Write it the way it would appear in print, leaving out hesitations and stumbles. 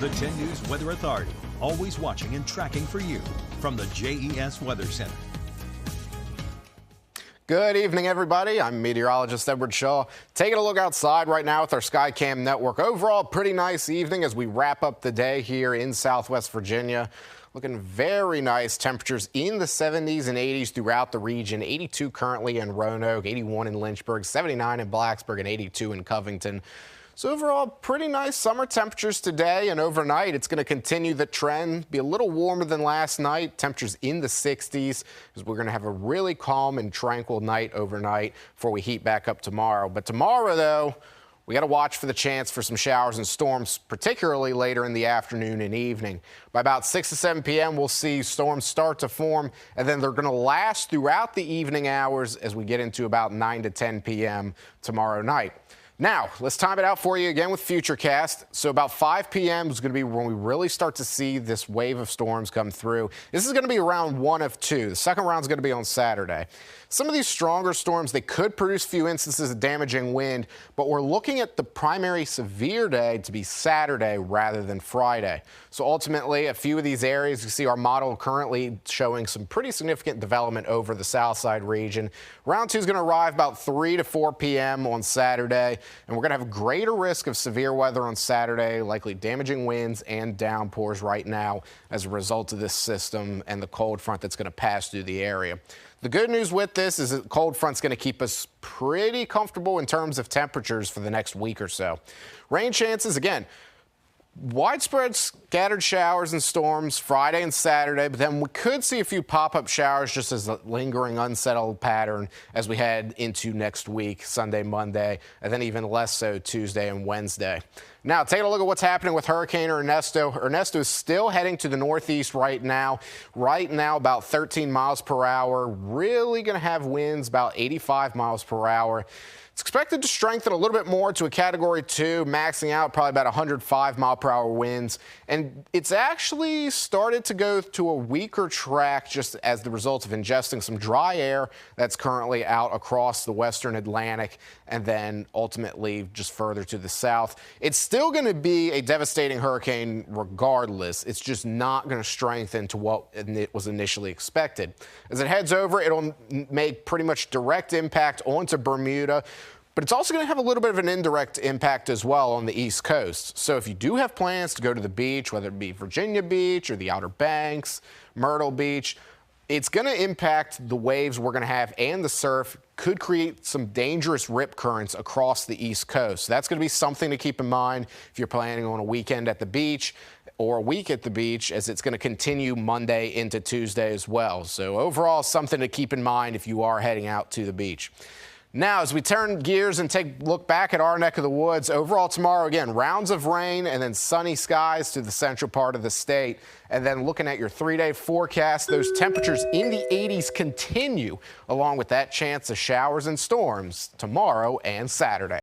The 10 News Weather Authority, always watching and tracking for you from the JES Weather Center. Good evening, everybody. I'm meteorologist Edward Shaw. Taking a look outside right now with our Skycam network. Overall, pretty nice evening as we wrap up the day here in Southwest Virginia. Looking very nice temperatures in the 70s and 80s throughout the region. 82 currently in Roanoke, 81 in Lynchburg, 79 in Blacksburg, and 82 in Covington. So overall, pretty nice summer temperatures today and overnight. It's going to continue the trend, be a little warmer than last night. Temperatures in the 60s because we're going to have a really calm and tranquil night overnight before we heat back up tomorrow. But tomorrow, though, we got to watch for the chance for some showers and storms, particularly later in the afternoon and evening. By about 6 to 7 p.m., we'll see storms start to form, and then they're going to last throughout the evening hours as we get into about 9 to 10 p.m. tomorrow night. Now, let's time it out for you again with Futurecast. So about 5 p.m. is going to be when we really start to see this wave of storms come through. This is going to be round 1 of 2. The second round is going to be on Saturday. Some of these stronger storms, they could produce a few instances of damaging wind, but we're looking at the primary severe day to be Saturday rather than Friday. So ultimately, a few of these areas, you see our model currently showing some pretty significant development over the south side region. Round 2 is going to arrive about 3 to 4 p.m. on Saturday, and we're going to have a greater risk of severe weather on Saturday, likely damaging winds and downpours right now as a result of this system and the cold front that's going to pass through the area. The good news with this is that the cold front's going to keep us pretty comfortable in terms of temperatures for the next week or so. Rain chances, again, widespread scattered showers and storms Friday and Saturday, but then we could see a few pop-up showers just as a lingering unsettled pattern as we head into next week, Sunday, Monday, and then even less so Tuesday and Wednesday. Now, taking a look at what's happening with Hurricane Ernesto. Ernesto is still heading to the northeast right now. Right now, about 13 miles per hour. Really going to have winds about 85 miles per hour. It's expected to strengthen a little bit more to a Category 2, maxing out probably about 105 mile per hour winds. And it's actually started to go to a weaker track just as the result of ingesting some dry air that's currently out across the western Atlantic and then ultimately just further to the south. It's still going to be a devastating hurricane regardless. It's just not going to strengthen to what it was initially expected. As it heads over, it'll make pretty much direct impact onto Bermuda. But it's also going to have a little bit of an indirect impact as well on the East Coast. So if you do have plans to go to the beach, whether it be Virginia Beach or the Outer Banks, Myrtle Beach, it's going to impact the waves we're going to have, and the surf could create some dangerous rip currents across the East Coast. So that's going to be something to keep in mind if you're planning on a weekend at the beach or a week at the beach, as it's going to continue Monday into Tuesday as well. So overall, something to keep in mind if you are heading out to the beach. Now, as we turn gears and take a look back at our neck of the woods, overall tomorrow, again, rounds of rain and then sunny skies to the central part of the state. And then looking at your 3-day forecast, those temperatures in the 80s continue, along with that chance of showers and storms tomorrow and Saturday.